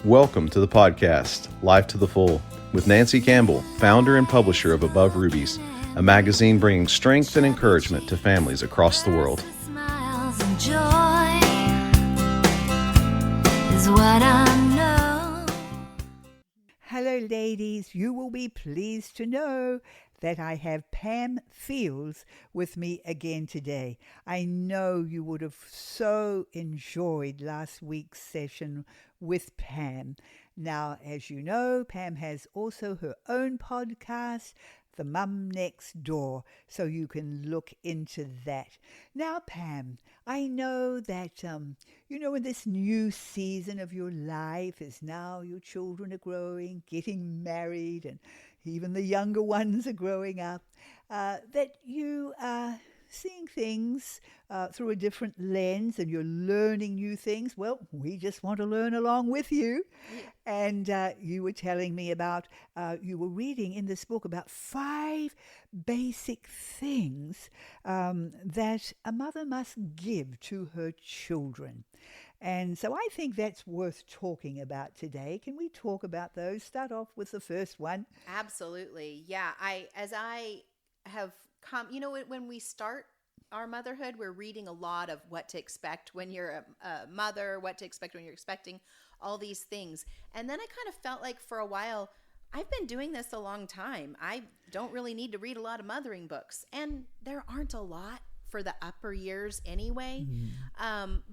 Welcome to the podcast, Life to the Full, with Nancy Campbell, founder and publisher of Above Rubies, a magazine bringing strength and encouragement to families across the world. Smiles and joy is what I know. Hello, ladies. You will be pleased to know that I have Pam Fields with me again today. I know you would have so enjoyed last week's session with Pam. Now, as you know, Pam has also her own podcast, The Mum Next Door, so you can look into that. Now, Pam, I know that, in this new season of your life, as now your children are growing, getting married, and even the younger ones are growing up, that you are seeing things through a different lens and you're learning new things. Well, we just want to learn along with you. Yeah. And you were telling me about, you were reading in this book about 5 basic things that a mother must give to her children. And so I think that's worth talking about today. Can we talk about those? Start off with the first one. Absolutely. Yeah. As I have come, when we start our motherhood, we're reading a lot of what to expect when you're a mother, what to expect when you're expecting, all these things. And then I kind of felt like for a while, I've been doing this a long time. I don't really need to read a lot of mothering books. And there aren't a lot for the upper years anyway.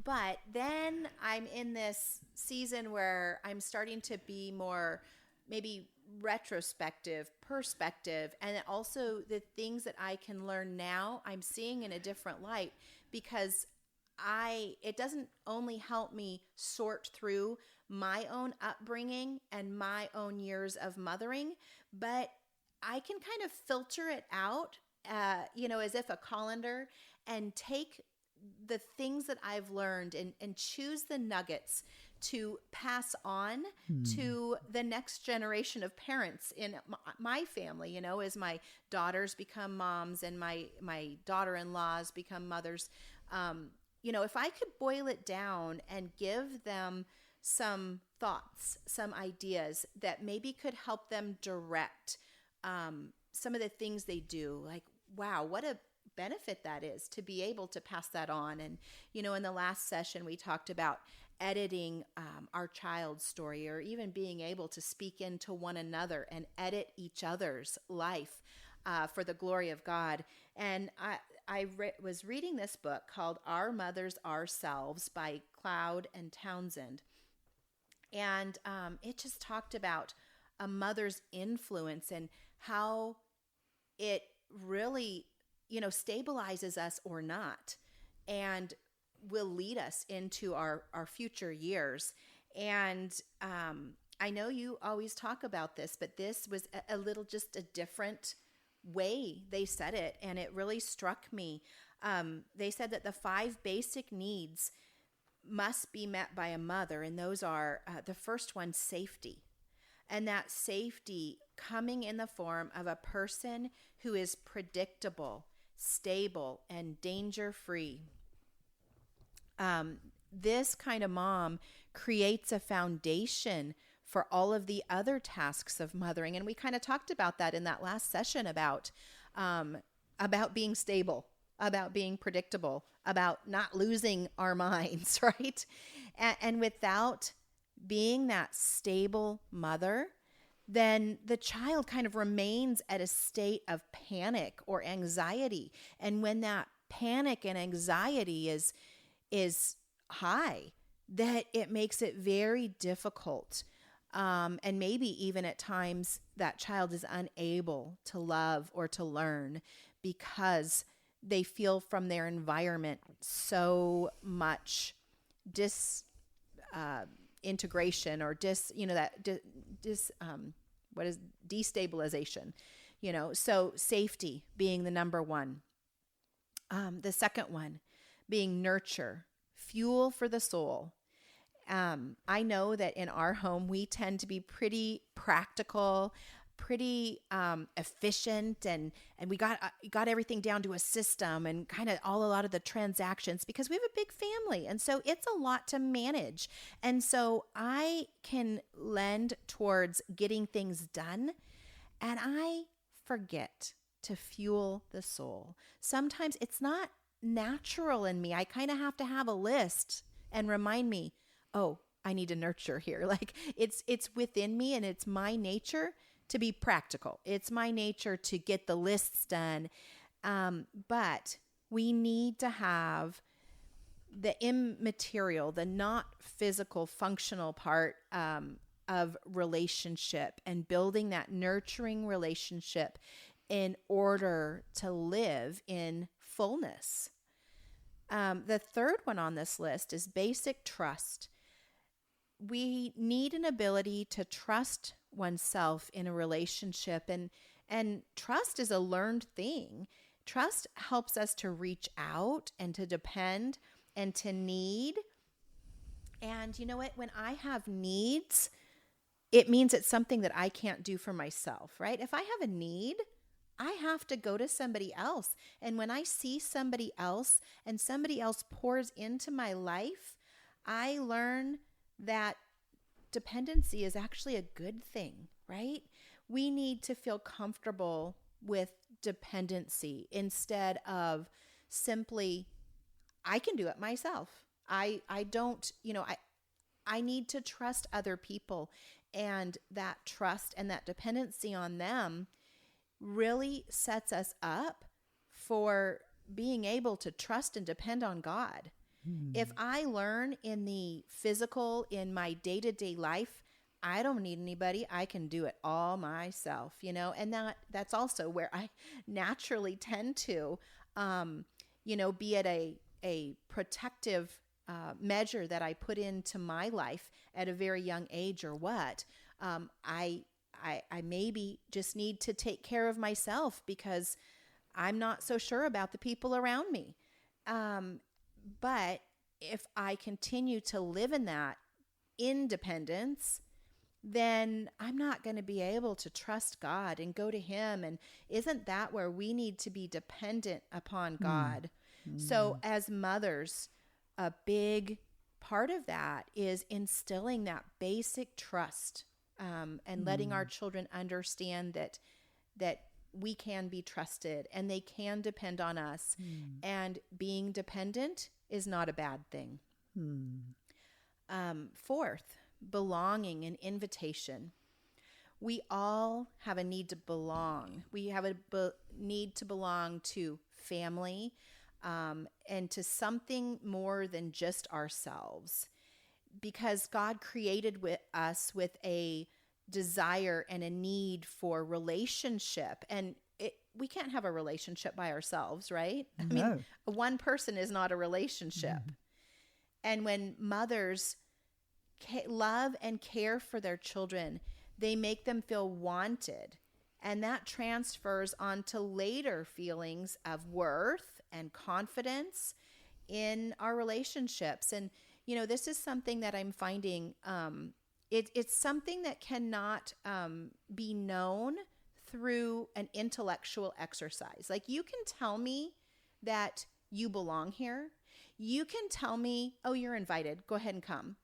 But then I'm in this season where I'm starting to be more maybe retrospective, perspective, and also the things that I can learn now, I'm seeing in a different light, because it doesn't only help me sort through my own upbringing and my own years of mothering, but I can kind of filter it out, as if a colander, and take the things that I've learned and choose the nuggets to pass on to the next generation of parents in my family, as my daughters become moms and my daughter-in-laws become mothers. If I could boil it down and give them some thoughts, some ideas that maybe could help them direct some of the things they do, like, wow, what a benefit that is to be able to pass that on. And, in the last session, we talked about editing our child's story, or even being able to speak into one another and edit each other's life for the glory of God. And I was reading this book called Our Mothers, Ourselves by Cloud and Townsend. And it just talked about a mother's influence and how it really, stabilizes us or not, and will lead us into our future years. And I know you always talk about this, but this was a little just a different way they said it, and it really struck me. They said that the 5 basic needs must be met by a mother, and those are, the first one, safety. And that safety coming in the form of a person who is predictable, stable, and danger-free. This kind of mom creates a foundation for all of the other tasks of mothering. And we kind of talked about that in that last session about being stable, about being predictable, about not losing our minds, right? And without being that stable mother, then the child kind of remains at a state of panic or anxiety. And when that panic and anxiety is high, that it makes it very difficult. And maybe even at times that child is unable to love or to learn because they feel from their environment so much integration or destabilization, so safety being the number one. The second one being nurture, fuel for the soul. I know that in our home, we tend to be pretty practical, pretty efficient, and we got everything down to a system, and kind of a lot of the transactions, because we have a big family, and so it's a lot to manage. And so I can lend towards getting things done, and I forget to fuel the soul. Sometimes it's not natural in me. I kind of have to have a list and remind me, oh, I need to nurture here. Like it's within me, and it's my nature to be practical. It's my nature to get the lists done. But we need to have the immaterial, the not physical, functional part of relationship, and building that nurturing relationship in order to live in fullness. The third one on this list is basic trust. We need an ability to trust oneself in a relationship, and trust is a learned thing. Trust helps us to reach out and to depend and to need. And you know what? When I have needs, it means it's something that I can't do for myself, right? If I have a need, I have to go to somebody else. And when I see somebody else and somebody else pours into my life, I learn that dependency is actually a good thing, right? We need to feel comfortable with dependency instead of simply, I can do it myself. I don't, I need to trust other people, and that trust and that dependency on them really sets us up for being able to trust and depend on God. If I learn in the physical, in my day-to-day life, I don't need anybody. I can do it all myself, and that's also where I naturally tend to, be at a protective measure that I put into my life at a very young age, or what. I maybe just need to take care of myself because I'm not so sure about the people around me. But if I continue to live in that independence, then I'm not going to be able to trust God and go to Him. And isn't that where we need to be dependent upon God? So as mothers, a big part of that is instilling that basic trust, and letting our children understand that we can be trusted and they can depend on us. And being dependent is not a bad thing. Fourth, belonging and invitation. We all have a need to belong. We have a need to belong to family, and to something more than just ourselves, because God created us with a desire and a need for relationship, and we can't have a relationship by ourselves, right? No. I mean, one person is not a relationship. And when mothers love and care for their children, they make them feel wanted, and that transfers onto later feelings of worth and confidence in our relationships. And this is something that I'm finding, it's something that cannot be known through an intellectual exercise. Like, you can tell me that you belong here. You can tell me, oh, you're invited, go ahead and come.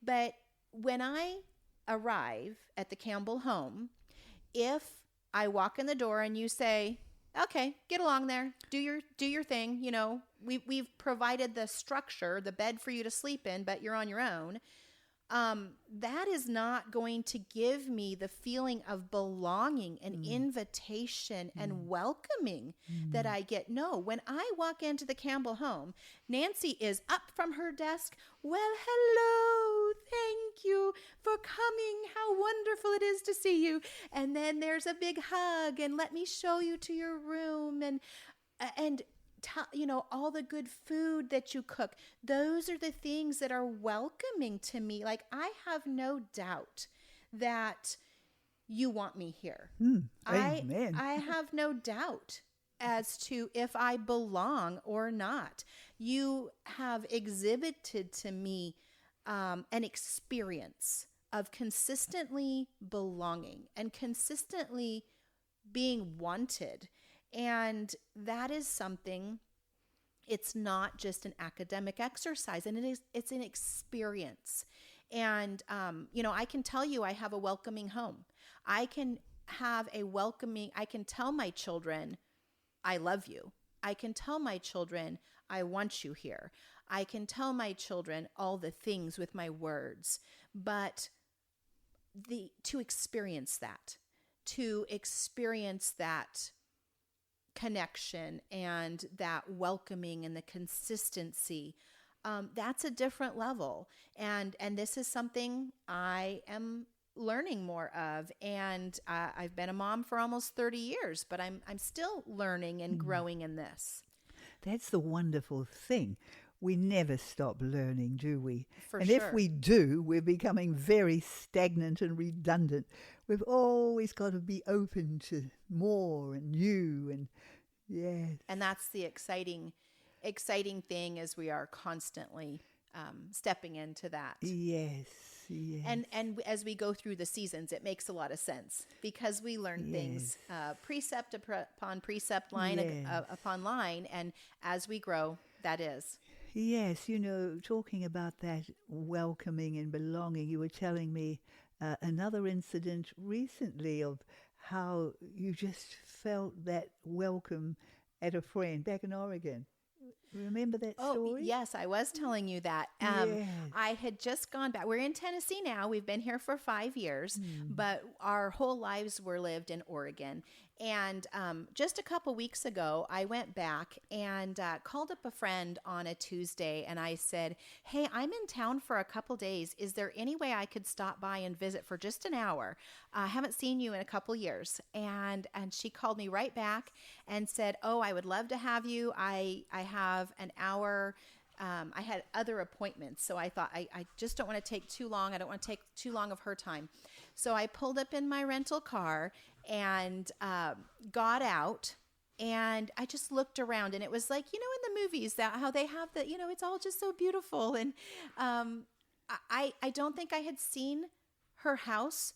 But when I arrive at the Campbell home, if I walk in the door and you say, okay, get along there, do your thing, we've provided the structure, the bed for you to sleep in, but you're on your own. That is not going to give me the feeling of belonging and invitation and welcoming that I get. No, when I walk into the Campbell home, Nancy is up from her desk. Well, hello, thank you for coming. How wonderful it is to see you. And then there's a big hug, and let me show you to your room, and all the good food that you cook. Those are the things that are welcoming to me. Like, I have no doubt that you want me here. Amen. I have no doubt as to if I belong or not. You have exhibited to me an experience of consistently belonging and consistently being wanted. And that is something, it's not just an academic exercise, and it's an experience. And I can tell you I have a welcoming home. I can tell my children I love you. I can tell my children I want you here. I can tell my children all the things with my words. But to experience that connection and that welcoming and the consistency, that's a different level. And this is something I am learning more of. And I've been a mom for almost 30 years, but I'm still learning and growing in this. That's the wonderful thing. We never stop learning, do we? For and sure. if we do, we're becoming very stagnant and redundant. We've always got to be open to more and new, and yes. And that's the exciting thing, is we are constantly stepping into that. Yes. And as we go through the seasons, it makes a lot of sense, because we learn things precept upon precept, line upon line, and as we grow, that is. Yes, talking about that welcoming and belonging, you were telling me another incident recently of how you just felt that welcome at a friend back in Oregon. Remember that story? Oh, yes, I was telling you that. Yes. I had just gone back. We're in Tennessee now. We've been here for 5 years, but our whole lives were lived in Oregon. And just a couple weeks ago, I went back and called up a friend on a Tuesday, and I said, hey, I'm in town for a couple days. Is there any way I could stop by and visit for just an hour? I haven't seen you in a couple years. And she called me right back and said, oh, I would love to have you. I have an hour. I had other appointments, so I thought I just don't want to take too long. I don't want to take too long of her time. So I pulled up in my rental car and got out, and I just looked around, and it was like, in the movies, that how they have the, it's all just so beautiful. And I don't think I had seen her house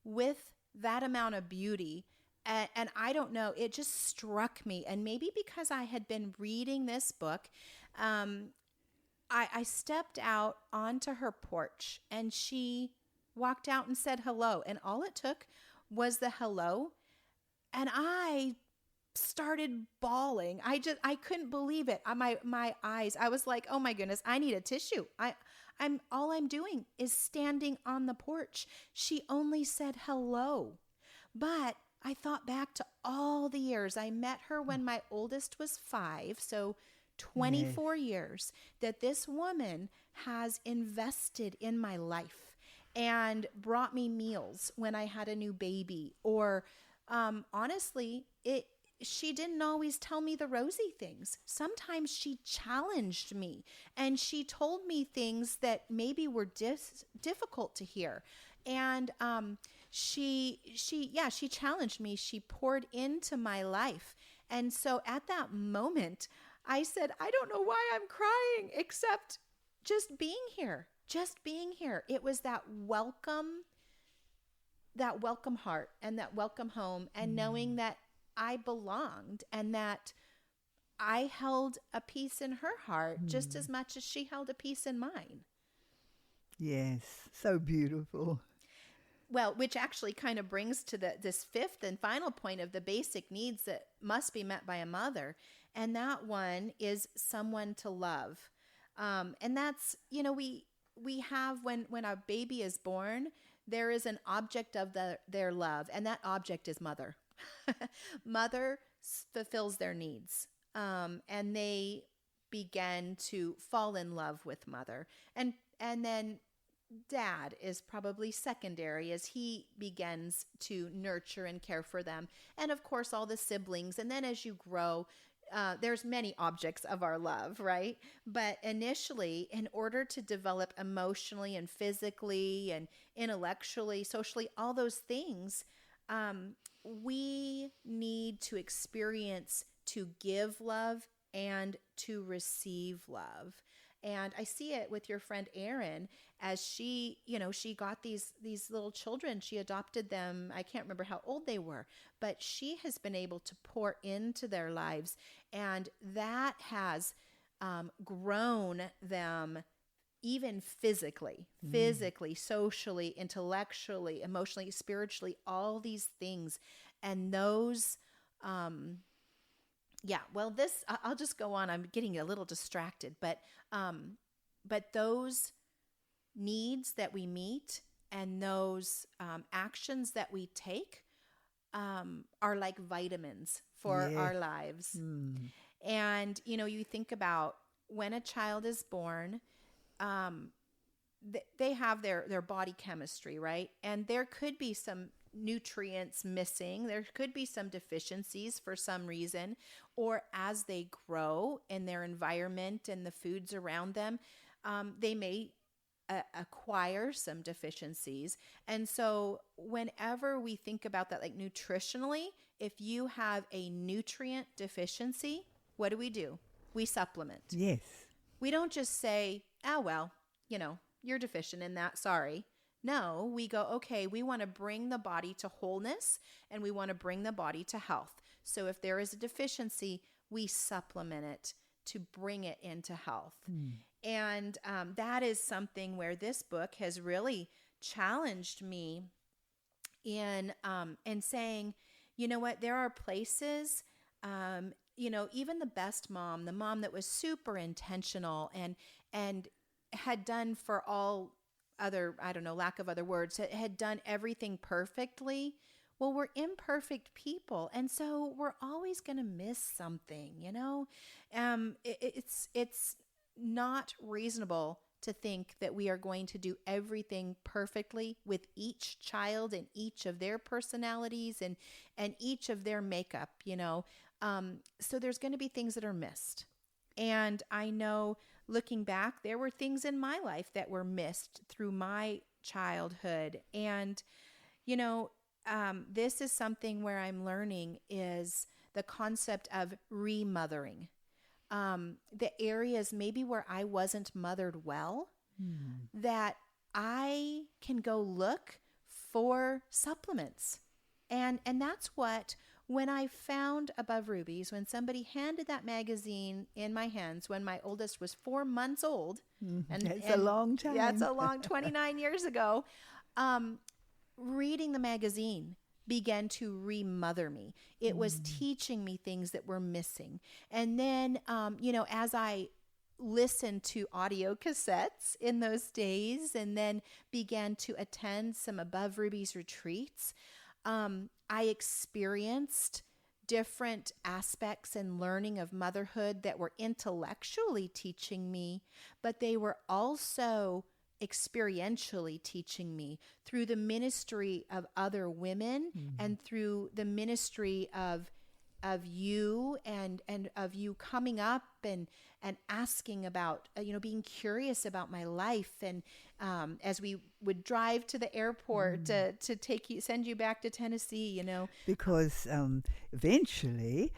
with that amount of beauty. And I don't know, it just struck me. And maybe because I had been reading this book, I stepped out onto her porch, and she walked out and said hello. And all it took was the hello. And I started bawling. I couldn't believe it. My eyes, I was like, oh my goodness, I need a tissue. All I'm doing is standing on the porch. She only said hello. But I thought back to all the years. I met her when my oldest was 5, so 24 years that this woman has invested in my life and brought me meals when I had a new baby. Or honestly, she didn't always tell me the rosy things. Sometimes she challenged me, and she told me things that maybe were difficult to hear. And she challenged me. She poured into my life. And so at that moment, I said, I don't know why I'm crying, except just being here. It was that welcome heart and that welcome home, and knowing that I belonged and that I held a peace in her heart just as much as she held a peace in mine. Yes, so beautiful. Well, which actually kind of brings to this fifth and final point of the basic needs that must be met by a mother. And that one is someone to love. And that's, we have, when a baby is born, there is an object of their love, and that object is mother. Mother fulfills their needs, and they begin to fall in love with mother. And then dad is probably secondary as he begins to nurture and care for them. And of course, all the siblings. And then as you grow, there's many objects of our love, right? But initially, in order to develop emotionally and physically and intellectually, socially, all those things, we need to experience to give love and to receive love. And I see it with your friend Erin, as she, she got these little children. She adopted them. I can't remember how old they were, but she has been able to pour into their lives, and that has grown them, even physically, socially, intellectually, emotionally, spiritually, all these things. And those, I'll just go on. I'm getting a little distracted, but those needs that we meet and those actions that we take are like vitamins for our lives. And, you think about when a child is born, they have their body chemistry, right? And there could be some nutrients missing. There could be some deficiencies for some reason, or as they grow in their environment and the foods around them, they may acquire some deficiencies. And so whenever we think about that, like nutritionally, if you have a nutrient deficiency, what do? We supplement. Yes. We don't just say, oh, well, you're deficient in that. Sorry. No, we go, okay, we want to bring the body to wholeness, and we want to bring the body to health. So if there is a deficiency, we supplement it to bring it into health. And that is something where this book has really challenged me in saying, you know what, there are places, even the best mom, the mom that was super intentional and had done for all other, I don't know, lack of other words, had done everything perfectly. Well, we're imperfect people, and so we're always going to miss something, It's not reasonable to think that we are going to do everything perfectly with each child and each of their personalities and each of their makeup, So there's going to be things that are missed. And I know, looking back, there were things in my life that were missed through my childhood. And, this is something where I'm learning is the concept of remothering. The areas maybe where I wasn't mothered well, that I can go look for supplements. And that's what, when I found Above Rubies, when somebody handed that magazine in my hands when my oldest was 4 months old. And a long time. Yeah, it's a long 29 years ago. Reading the magazine began to remother me. It was teaching me things that were missing. And then, as I listened to audio cassettes in those days and then began to attend some Above Rubies retreats, I experienced different aspects and learning of motherhood that were intellectually teaching me, but they were also experientially teaching me through the ministry of other women and through the ministry of you and of you coming up and asking about, being curious about my life. And as we would drive to the airport to send you back to Tennessee, Because eventually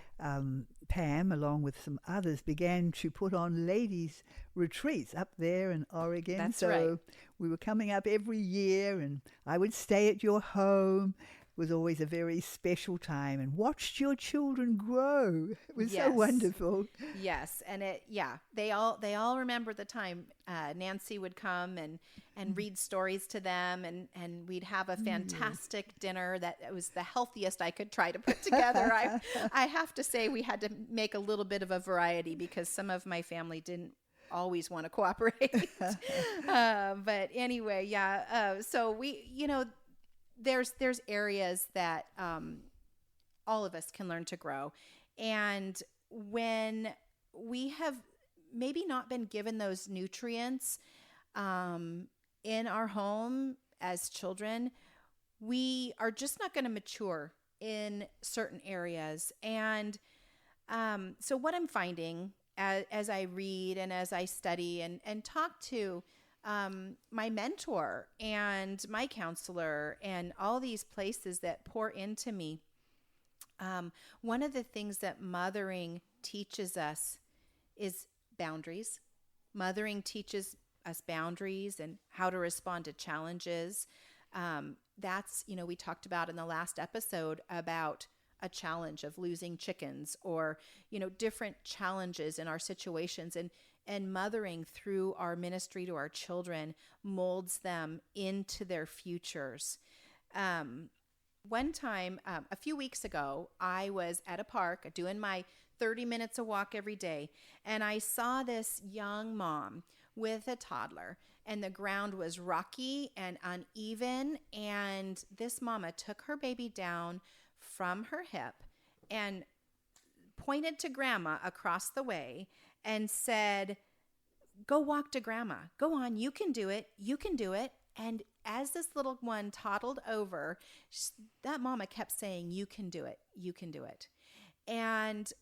Pam, along with some others, began to put on ladies' retreats up there in Oregon. That's so right. We were coming up every year, and I would stay at your home. It was always a very special time, and watched your children grow. It was so wonderful. Yes, and they all remember the time Nancy would come and read stories to them, and we'd have a fantastic dinner that was the healthiest I could try to put together. I have to say we had to make a little bit of a variety because some of my family didn't always want to cooperate. But anyway, so we, there's areas that all of us can learn to grow. And when we have maybe not been given those nutrients in our home as children, we are just not going to mature in certain areas. And so what I'm finding as I read and as I study and talk to my mentor and my counselor and all these places that pour into me, one of the things that mothering teaches us is boundaries. Mothering teaches us boundaries and how to respond to challenges. That's, we talked about in the last episode about a challenge of losing chickens, or, different challenges in our situations, and mothering through our ministry to our children molds them into their futures. One time, a few weeks ago, I was at a park doing my 30 minutes of walk every day, and I saw this young mom with a toddler, and the ground was rocky and uneven, and this mama took her baby down from her hip and pointed to grandma across the way and said, "Go walk to grandma. Go on, you can do it. You can do it." And as this little one toddled over, that mama kept saying, "You can do it. You can do it." And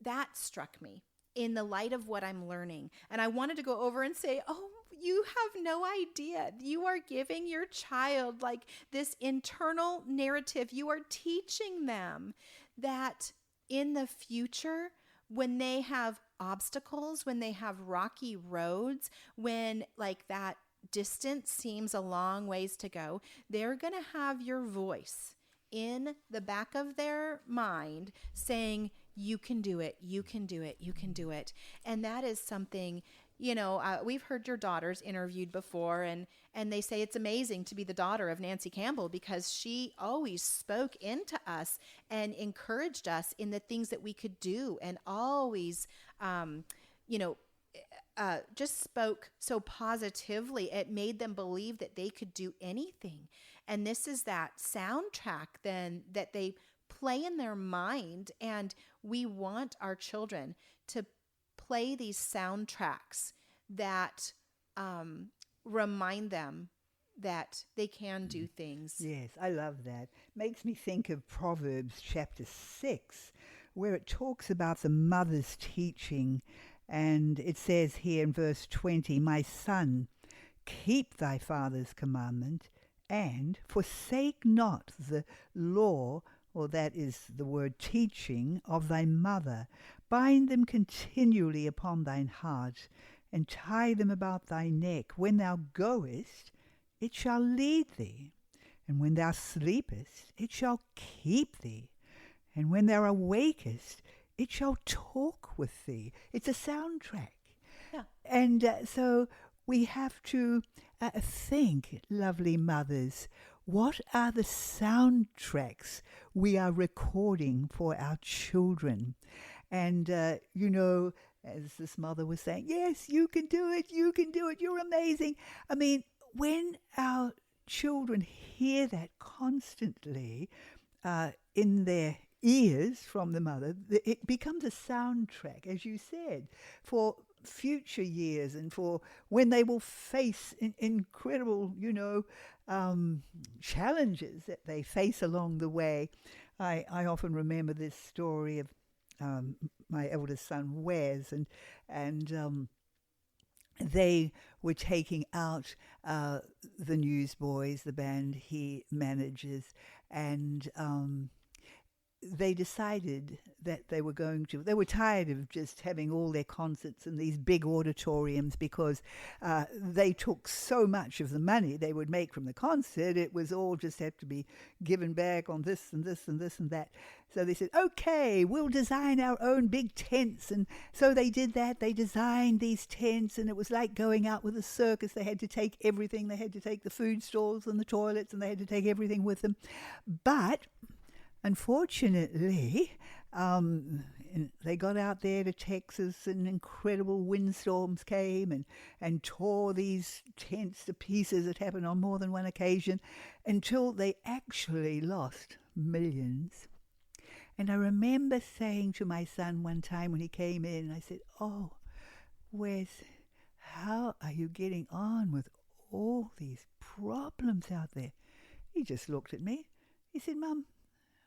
that struck me in the light of what I'm learning. And I wanted to go over and say, "Oh, you have no idea. You are giving your child like this internal narrative. You are teaching them that in the future, when they have obstacles, when they have rocky roads, when like that distance seems a long ways to go, they're going to have your voice in the back of their mind saying, 'You can do it, you can do it, you can do it.'" And that is something, we've heard your daughters interviewed before, and they say it's amazing to be the daughter of Nancy Campbell, because she always spoke into us and encouraged us in the things that we could do, and always, just spoke so positively. It made them believe that they could do anything. And this is that soundtrack then that they play in their mind. And we want our children to play these soundtracks that remind them that they can do things. Yes, I love that. Makes me think of Proverbs chapter 6, where it talks about the mother's teaching. And it says here in verse 20, "My son, keep thy father's commandment, and forsake not the law," or that is the word teaching, "of thy mother. Bind them continually upon thine heart, and tie them about thy neck. When thou goest, it shall lead thee, and when thou sleepest, it shall keep thee, and when thou awakest, it shall talk with thee." It's a soundtrack. Yeah. And so we have to think, lovely mothers, what are the soundtracks we are recording for our children? And, as this mother was saying, "Yes, you can do it, you can do it, you're amazing." I mean, when our children hear that constantly in their ears from the mother, it becomes a soundtrack, as you said, for future years, and for when they will face incredible, challenges that they face along the way. I often remember this story of my eldest son, Wes, and they were taking out the Newsboys, the band he manages, and they decided that they were tired of just having all their concerts in these big auditoriums, because they took so much of the money they would make from the concert. It was all just have to be given back on this and this and this and that. So they said, "Okay, we'll design our own big tents." And so they did that. They designed these tents, and it was like going out with a circus. They had to take everything. They had to take the food stalls and the toilets, and they had to take everything with them. But unfortunately, they got out there to Texas, and incredible windstorms came and tore these tents to pieces. It happened on more than one occasion, until they actually lost millions. And I remember saying to my son one time when he came in, I said, "Oh, Wes, how are you getting on with all these problems out there?" He just looked at me. He said, "Mum,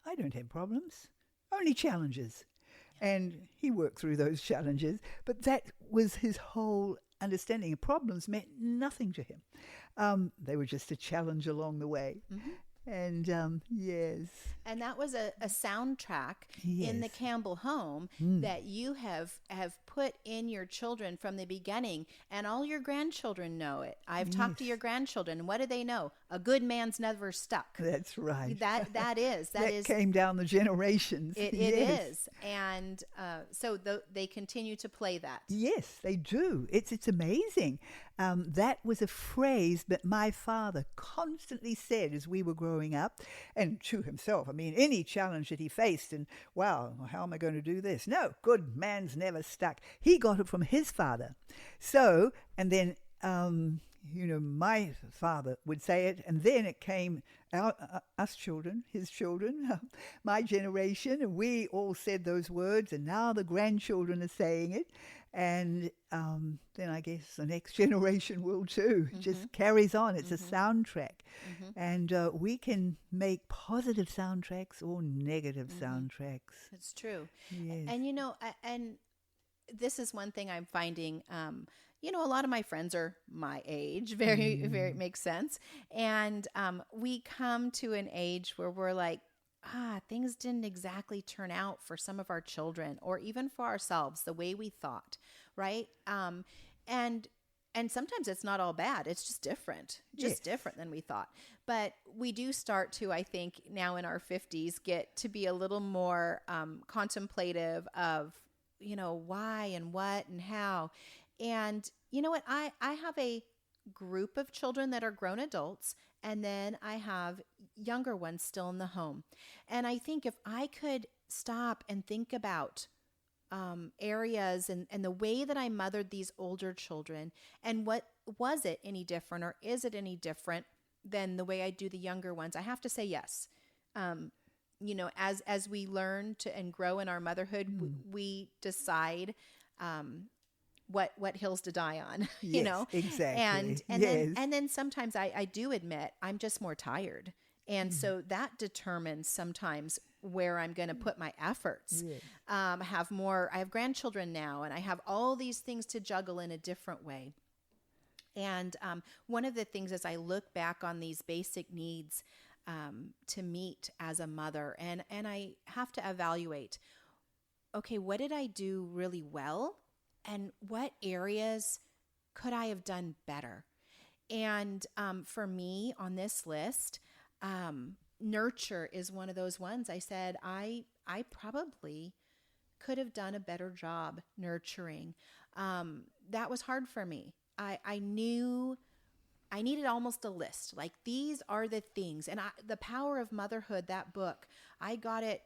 I don't have problems, only challenges." And he worked through those challenges, but that was his whole understanding. Problems meant nothing to him. They were just a challenge along the way. Mm-hmm. And yes, And that was a soundtrack in the yes, Campbell home that you have put in your children from the beginning, and all your grandchildren know it. I've talked to yes, your grandchildren. What do they know? A good man's never stuck. that's right. That is That came down the generations. it Yes. is, and so they continue to play that. Yes, they do. It's amazing. That was a phrase that my father constantly said as we were growing up, and to himself. I mean, any challenge that he faced, and wow, how am I going to do this? No, good man's never stuck. He got it from his father. So, and then, my father would say it, and then it came us children, his children, my generation, and we all said those words, and now the grandchildren are saying it. And then I guess the next generation will too. It just carries on. It's a soundtrack. And we can make positive soundtracks or negative soundtracks. It's true. Yes. And and this is one thing I'm finding. A lot of my friends are my age. Very makes sense. And we come to an age where we're like, things didn't exactly turn out for some of our children or even for ourselves the way we thought, right? And sometimes it's not all bad. It's just different, Yes. different than we thought. But we do start to, I think, now in our 50s, get to be a little more contemplative of, why and what and how. And you know what? I have a group of children that are grown adults, and then I have younger ones still in the home. And I think if I could stop and think about areas and the way that I mothered these older children, and what was it any different, or is it any different than the way I do the younger ones, I have to say yes. As we learn to and grow in our motherhood, we decide what hills to die on, Yes, exactly. And then sometimes I do admit I'm just more tired. And so that determines sometimes where I'm going to put my efforts. Yes. I have grandchildren now, and I have all these things to juggle in a different way. And one of the things as I look back on these basic needs to meet as a mother, and I have to evaluate, okay, what did I do really well? And what areas could I have done better? And for me on this list, nurture is one of those ones. I said, I probably could have done a better job nurturing. That was hard for me. I knew I needed almost a list. Like, these are the things. And The Power of Motherhood, that book, I got it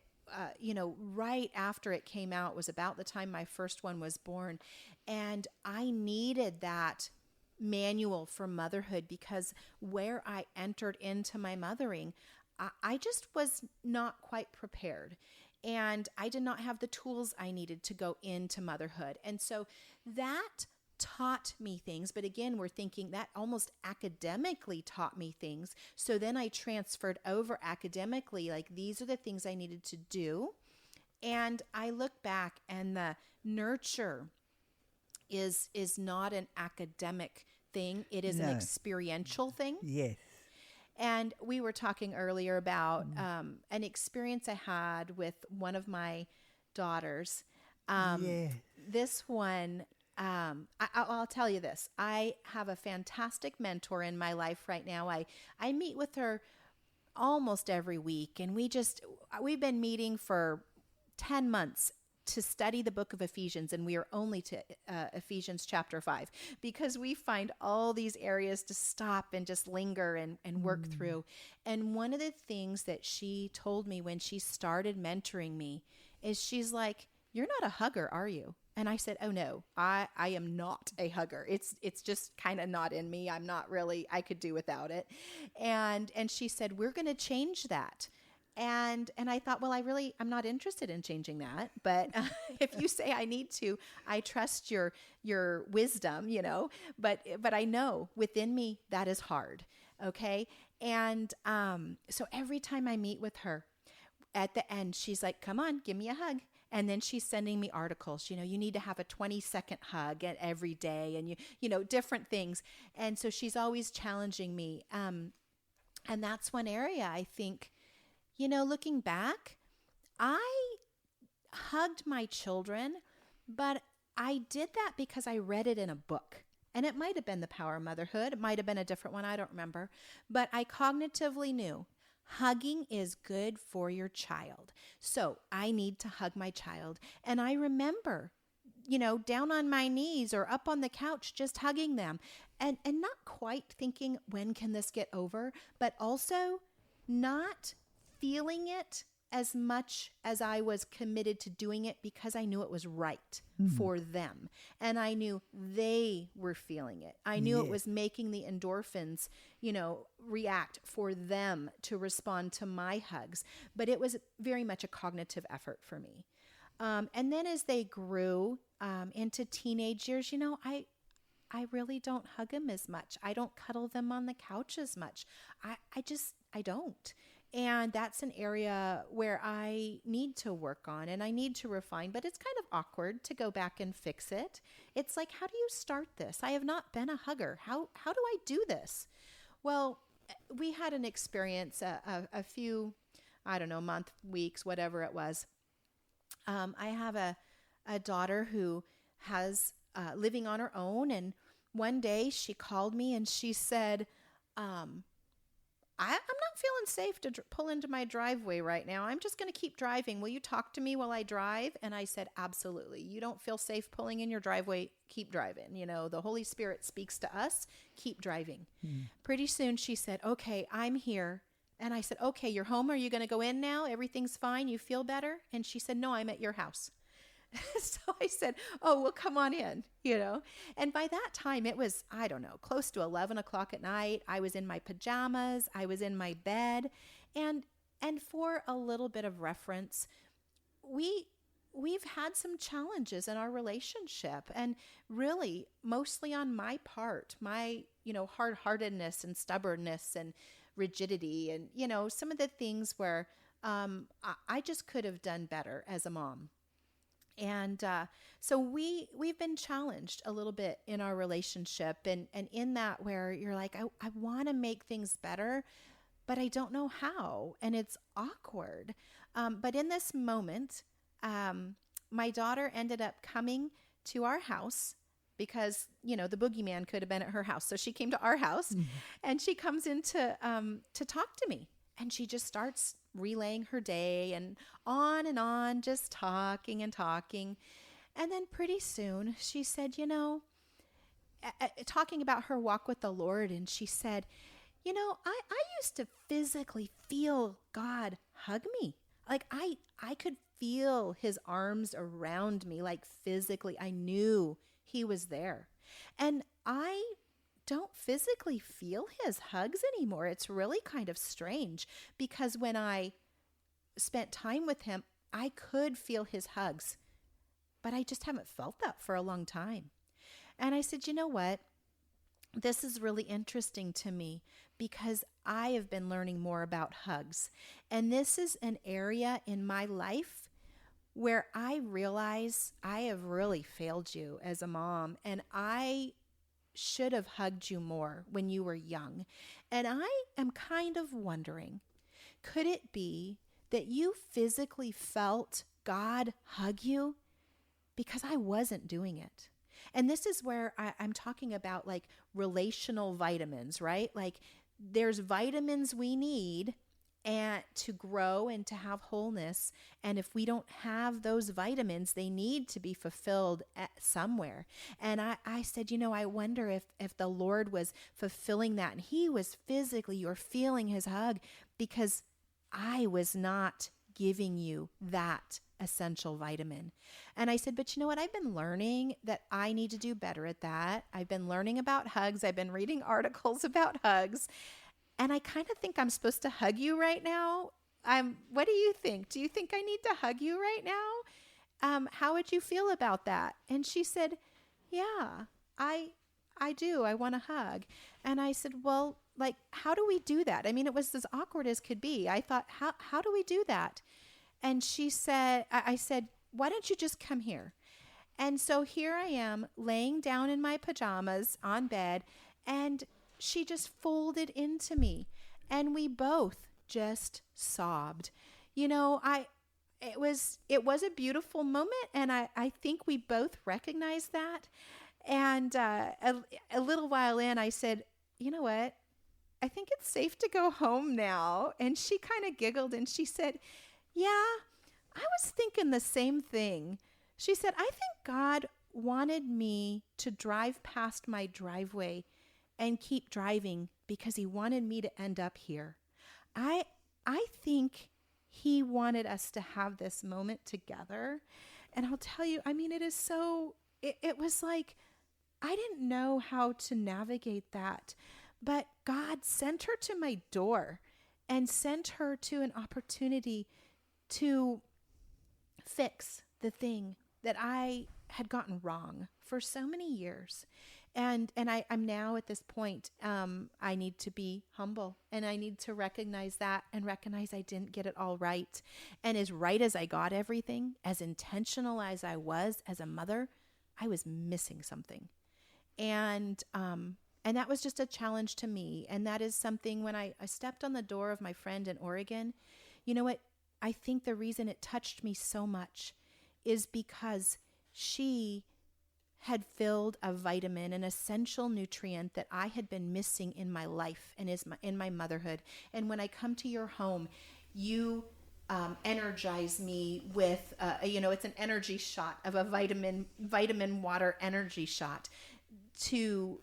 right after it came out. It was about the time my first one was born. And I needed that manual for motherhood, because where I entered into my mothering, I just was not quite prepared. And I did not have the tools I needed to go into motherhood. And so that taught me things. But again, we're thinking that almost academically taught me things. So then I transferred over academically, like, these are the things I needed to do. And I look back, and the nurture is not an academic thing. It is an experiential thing. Yes. And we were talking earlier about an experience I had with one of my daughters. Yes. This one, I'll tell you this. I have a fantastic mentor in my life right now. I meet with her almost every week, and we've been meeting for 10 months to study the book of Ephesians, and we are only to Ephesians chapter 5, because we find all these areas to stop and just linger and work through. And one of the things that she told me when she started mentoring me is, she's like, "You're not a hugger, are you?" And I said, "Oh no, I am not a hugger. It's just kind of not in me. I'm not really, I could do without it." And she said, "We're going to change that." And I thought, well, I'm not interested in changing that. But if you say I need to, I trust your wisdom, but I know within me that is hard. Okay. And so every time I meet with her, at the end, she's like, "Come on, give me a hug." And then she's sending me articles, you need to have a 20-second hug every day, and different things. And so she's always challenging me. And that's one area I think, looking back, I hugged my children, but I did that because I read it in a book. And it might have been The Power of Motherhood. It might have been a different one. I don't remember. But I cognitively knew hugging is good for your child. So I need to hug my child. And I remember, down on my knees or up on the couch, just hugging them and not quite thinking, when can this get over? But also not feeling it as much as I was committed to doing it because I knew it was right for them. And I knew they were feeling it. I knew it was making the endorphins, react for them to respond to my hugs. But it was very much a cognitive effort for me. And then as they grew into teenage years, I really don't hug them as much. I don't cuddle them on the couch as much. I don't. And that's an area where I need to work on and I need to refine, but it's kind of awkward to go back and fix it. It's like, how do you start this? I have not been a hugger. How do I do this? Well, we had an experience a few, I don't know, month, weeks, whatever it was. I have a daughter who has living on her own. And one day she called me and she said, I'm not feeling safe to pull into my driveway right now. I'm just going to keep driving. Will you talk to me while I drive? And I said, absolutely. You don't feel safe pulling in your driveway, keep driving. The Holy Spirit speaks to us, keep driving. Pretty soon she said, okay, I'm here. And I said, okay, you're home. Are you going to go in now? Everything's fine. You feel better? And she said, no, I'm at your house. So I said, oh, well, come on in, And by that time, it was, I don't know, close to 11 o'clock at night. I was in my pajamas. I was in my bed. And for a little bit of reference, we've had some challenges in our relationship. And really, mostly on my part, my, hard-heartedness and stubbornness and rigidity and, some of the things where I just could have done better as a mom. And so we've been challenged a little bit in our relationship and in that where you're like, I want to make things better, but I don't know how. And it's awkward. But in this moment, my daughter ended up coming to our house because, the boogeyman could have been at her house. So she came to our house and she comes in to talk to me. And she just starts relaying her day and on, just talking and talking. And then pretty soon she said, talking about her walk with the Lord. And she said, I used to physically feel God hug me. Like I could feel his arms around me, like physically. I knew he was there. And I don't physically feel his hugs anymore. It's really kind of strange because when I spent time with him, I could feel his hugs, but I just haven't felt that for a long time. And I said, you know what? This is really interesting to me because I have been learning more about hugs. And this is an area in my life where I realize I have really failed you as a mom, and I should have hugged you more when you were young. And I am kind of wondering, could it be that you physically felt God hug you? Because I wasn't doing it. And this is where I'm talking about like relational vitamins, right? Like there's vitamins we need and to grow and to have wholeness. And if we don't have those vitamins, they need to be fulfilled somewhere. And I said, I wonder if the Lord was fulfilling that and he was physically, you're feeling his hug because I was not giving you that essential vitamin. And I said, but you know what? I've been learning that I need to do better at that. I've been learning about hugs. I've been reading articles about hugs. And I kind of think I'm supposed to hug you right now. What do you think? Do you think I need to hug you right now? How would you feel about that? And she said, yeah, I do. I want a hug. And I said, well, like, how do we do that? I mean, it was as awkward as could be. I thought, how do we do that? And she said, I said, why don't you just come here? And so here I am laying down in my pajamas on bed, and she just folded into me. and we both just sobbed. You know, it was a beautiful moment, and I think we both recognized that. And a little while in, I said, you know what? I think it's safe to go home now. And she kind of giggled and she said, yeah, I was thinking the same thing. She said, I think God wanted me to drive past my driveway and keep driving because he wanted me to end up here. I think he wanted us to have this moment together. And I'll tell you, I mean, it was like, I didn't know how to navigate that, but God sent her to my door and sent her to an opportunity to fix the thing that I had gotten wrong for so many years. And I'm now at this point, I need to be humble, and I need to recognize that and recognize I didn't get it all right. And as right as I got everything, as intentional as I was as a mother, I was missing something. And that was just a challenge to me. And that is something when I stepped on the door of my friend in Oregon, you know what? I think the reason it touched me so much is because she had filled a vitamin, an essential nutrient that I had been missing in my life and in my motherhood. And when I come to your home, you energize me with, it's an energy shot of a vitamin water energy shot to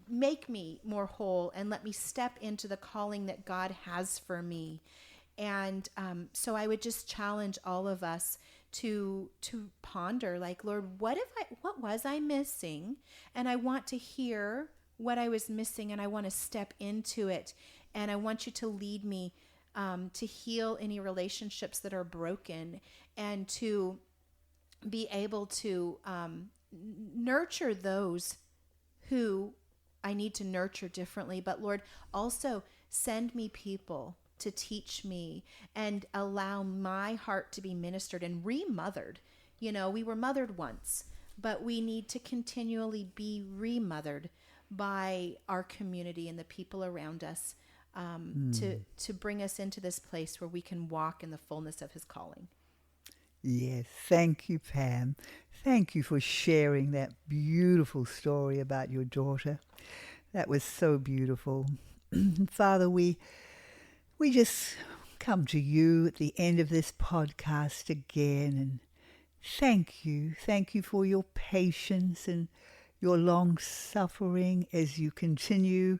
make me more whole and let me step into the calling that God has for me. And so I would just challenge all of us to ponder, like, Lord, what was I missing? And I want to hear what I was missing, and I want to step into it. And I want you to lead me to heal any relationships that are broken, and to be able to nurture those who I need to nurture differently. But Lord, also send me people to teach me and allow my heart to be ministered and remothered. You know, we were mothered once, but we need to continually be remothered by our community and the people around us, to bring us into this place where we can walk in the fullness of his calling. Yes, thank you, Pam. Thank you for sharing that beautiful story about your daughter. That was so beautiful. Father, we just come to you at the end of this podcast again, and thank you. Thank you for your patience and your long suffering as you continue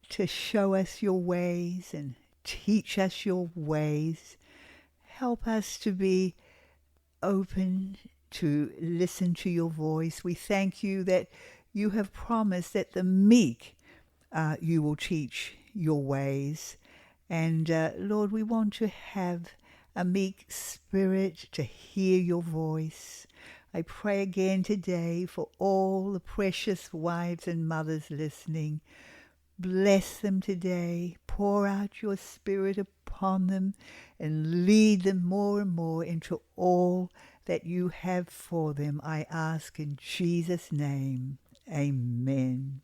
to show us your ways and teach us your ways. Help us to be open to listen to your voice. We thank you that you have promised that the meek you will teach your ways. And Lord, we want to have a meek spirit to hear your voice. I pray again today for all the precious wives and mothers listening. Bless them today. Pour out your spirit upon them and lead them more and more into all that you have for them. I ask in Jesus' name. Amen.